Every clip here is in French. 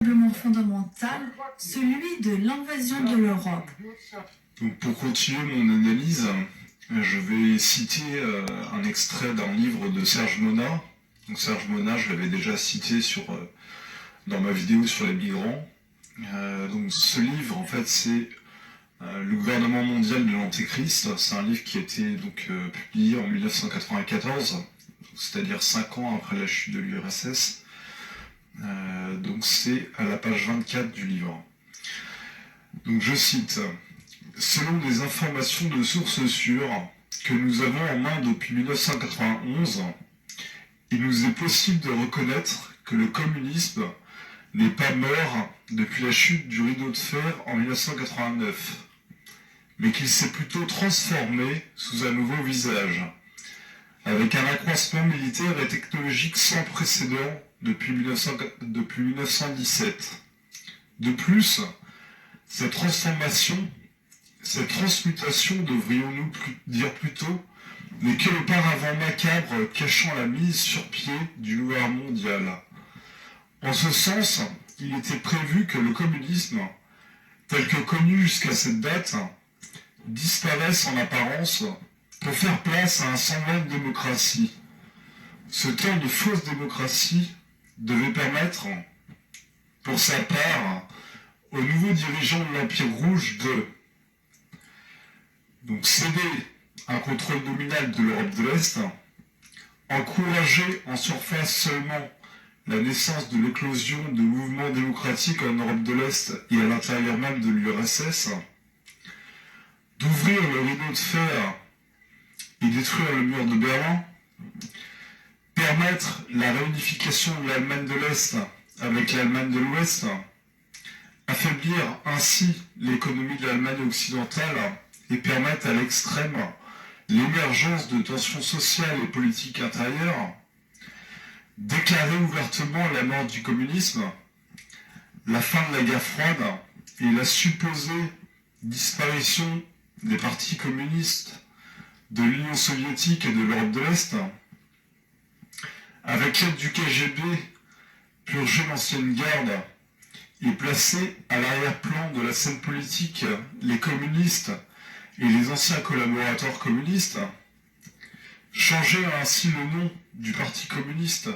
fondamental, celui de l'invasion de l'Europe. Donc pour continuer mon analyse, je vais citer un extrait d'un livre de Serge Monat. Donc Serge Monat, je l'avais déjà cité dans ma vidéo sur les migrants. Donc ce livre, en fait, c'est Le gouvernement mondial de l'Antéchrist. C'est un livre qui a été publié en 1994, c'est-à-dire 5 ans après la chute de l'URSS. Donc c'est à la page 24 du livre. Donc je cite: selon des informations de sources sûres que nous avons en main depuis 1991, il nous est possible de reconnaître que le communisme n'est pas mort depuis la chute du rideau de fer en 1989, mais qu'il s'est plutôt transformé sous un nouveau visage, avec un accroissement militaire et technologique sans précédent depuis 1917. De plus, cette transformation, cette transmutation, devrions-nous dire plutôt, n'est que le paravent macabre cachant la mise sur pied du nouveau ordre mondial. En ce sens, il était prévu que le communisme, tel que connu jusqu'à cette date, disparaisse en apparence pour faire place à un semblant de démocratie. Ce temps de fausse démocratie devait permettre, pour sa part, aux nouveaux dirigeants de l'Empire rouge de céder un contrôle nominal de l'Europe de l'Est, encourager en surface seulement la naissance de l'éclosion de mouvements démocratiques en Europe de l'Est et à l'intérieur même de l'URSS, d'ouvrir le rideau de fer et détruire le mur de Berlin, permettre la réunification de l'Allemagne de l'Est avec l'Allemagne de l'Ouest, affaiblir ainsi l'économie de l'Allemagne occidentale et permettre à l'extrême l'émergence de tensions sociales et politiques intérieures, déclarer ouvertement la mort du communisme, la fin de la guerre froide et la supposée disparition des partis communistes de l'Union soviétique et de l'Europe de l'Est, avec l'aide du KGB, purger l'ancienne garde et placer à l'arrière-plan de la scène politique les communistes et les anciens collaborateurs communistes, changer ainsi le nom du Parti communiste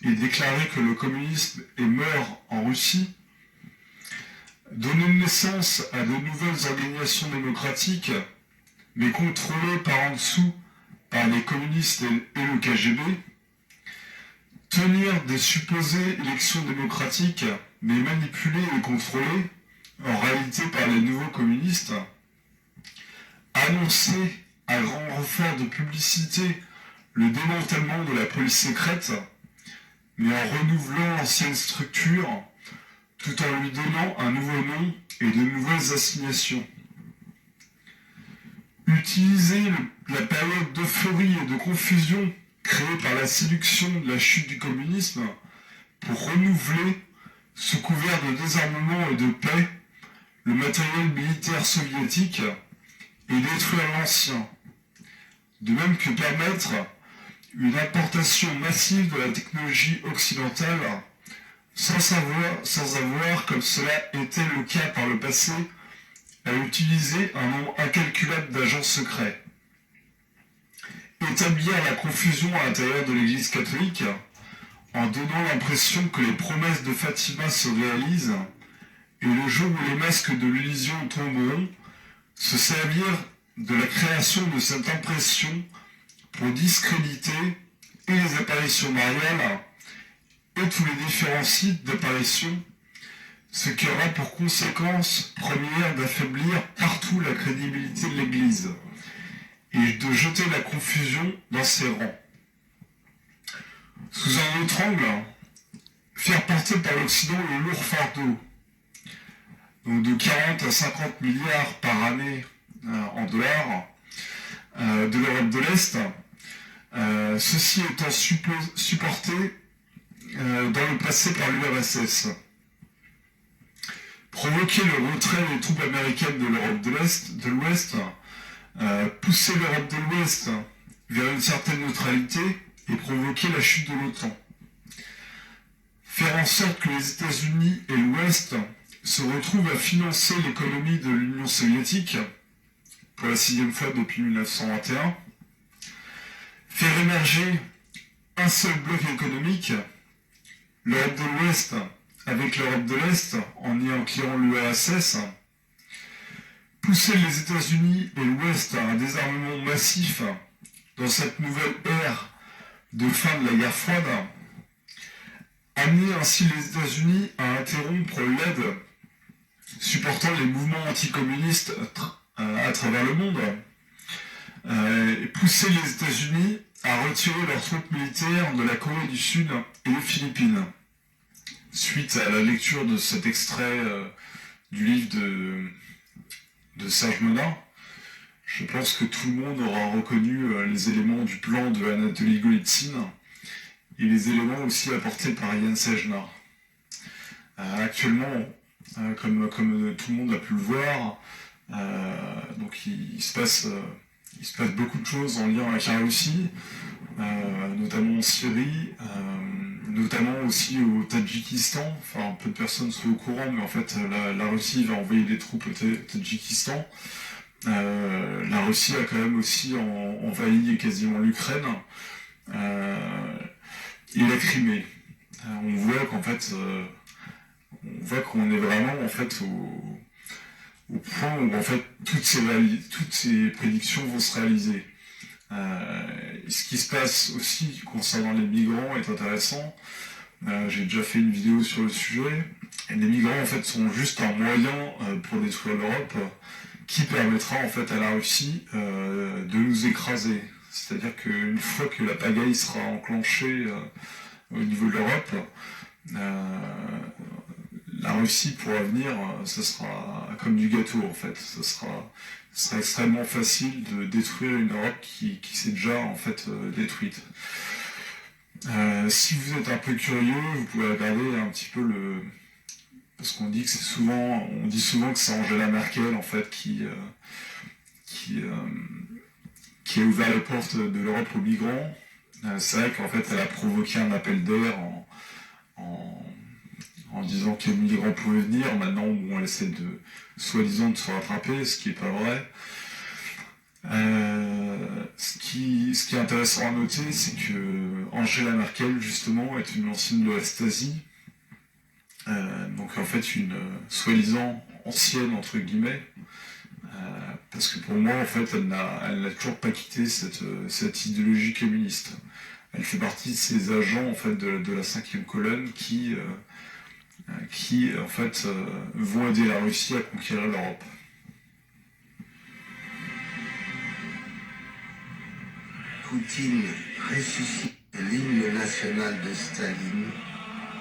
et déclarer que le communisme est mort en Russie, donner naissance à de nouvelles organisations démocratiques, mais contrôlées par en dessous par les communistes et le KGB, tenir des supposées élections démocratiques, mais manipulées et contrôlées, en réalité par les nouveaux communistes, annoncer à grand renfort de publicité le démantèlement de la police secrète, mais en renouvelant l'ancienne structure, tout en lui donnant un nouveau nom et de nouvelles assignations. Utiliser la période d'euphorie et de confusion créée par la séduction de la chute du communisme pour renouveler, sous couvert de désarmement et de paix, le matériel militaire soviétique et détruire l'ancien. De même que permettre une importation massive de la technologie occidentale sans avoir, comme cela était le cas par le passé, à utiliser un nombre incalculable d'agents secrets. Établir la confusion à l'intérieur de l'Église catholique en donnant l'impression que les promesses de Fatima se réalisent et le jour où les masques de l'illusion tomberont, se servir de la création de cette impression pour discréditer et les apparitions mariales et tous les différents sites d'apparition, ce qui aura pour conséquence première d'affaiblir partout la crédibilité de l'Église et de jeter la confusion dans ses rangs. Sous un autre angle, faire porter par l'Occident le lourd fardeau, donc de 40 à 50 milliards par année en dollars, de l'Europe de l'Est, ceci étant supporté dans le passé par l'URSS. Provoquer le retrait des troupes américaines de l'Europe de l'Ouest, pousser l'Europe de l'Ouest vers une certaine neutralité et provoquer la chute de l'OTAN. faire en sorte que les États-Unis et l'Ouest se retrouvent à financer l'économie de l'Union soviétique pour la 6e fois depuis 1921, faire émerger un seul bloc économique, l'Europe de l'Ouest avec l'Europe de l'Est en y incluant l'URSS, pousser les États-Unis et l'Ouest à un désarmement massif dans cette nouvelle ère de fin de la guerre froide, amener ainsi les États-Unis à interrompre l'aide supportant les mouvements anticommunistes à travers le monde, et pousser les États-Unis à retirer leurs troupes militaires de la Corée du Sud et des Philippines. Suite à la lecture de cet extrait du livre de Serge Monat, je pense que tout le monde aura reconnu les éléments du plan de Anatoly Golitsyn et les éléments aussi apportés par Yann Sejna. Actuellement, comme tout le monde a pu le voir, donc il se passe beaucoup de choses en lien avec la Russie, notamment en Syrie, notamment aussi au Tadjikistan. Enfin, peu de personnes sont au courant, mais en fait, la Russie va envoyer des troupes au Tadjikistan. La Russie a quand même aussi envahi quasiment l'Ukraine et la Crimée. On voit qu'en fait, qu'on est vraiment en fait au point où en fait toutes ces prédictions vont se réaliser. Ce qui se passe aussi concernant les migrants est intéressant. J'ai déjà fait une vidéo sur le sujet. Et les migrants en fait sont juste un moyen pour détruire l'Europe qui permettra en fait à la Russie de nous écraser. C'est-à-dire qu'une fois que la pagaille sera enclenchée au niveau de l'Europe, la Russie pourra venir, ça sera comme du gâteau en fait. Ça sera extrêmement facile de détruire une Europe qui s'est déjà en fait détruite. Si vous êtes un peu curieux, vous pouvez regarder un petit peu parce qu'on dit que on dit souvent que c'est Angela Merkel en fait qui a ouvert les portes de l'Europe aux migrants. C'est vrai qu'en fait elle a provoqué un appel d'air en disant que les migrants pouvaient venir. Maintenant, elle essaie soi-disant de se rattraper, ce qui n'est pas vrai. Ce qui est intéressant à noter, c'est que Angela Merkel, justement, est une ancienne de la Stasi. Donc en fait, une soi-disant ancienne, entre guillemets. Parce que pour moi, en fait, elle n'a toujours pas quitté cette idéologie communiste. Elle fait partie de ces agents, en fait, de la 5e colonne qui en fait, vont aider la Russie à conquérir l'Europe. Poutine ressuscite l'hymne national de Staline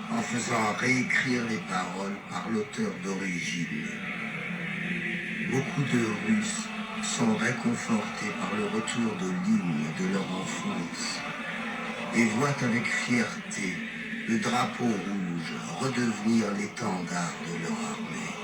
en faisant réécrire les paroles par l'auteur d'origine. Beaucoup de Russes sont réconfortés par le retour de l'hymne de leur enfance et voient avec fierté le drapeau rouge redevenir l'étendard de leur armée.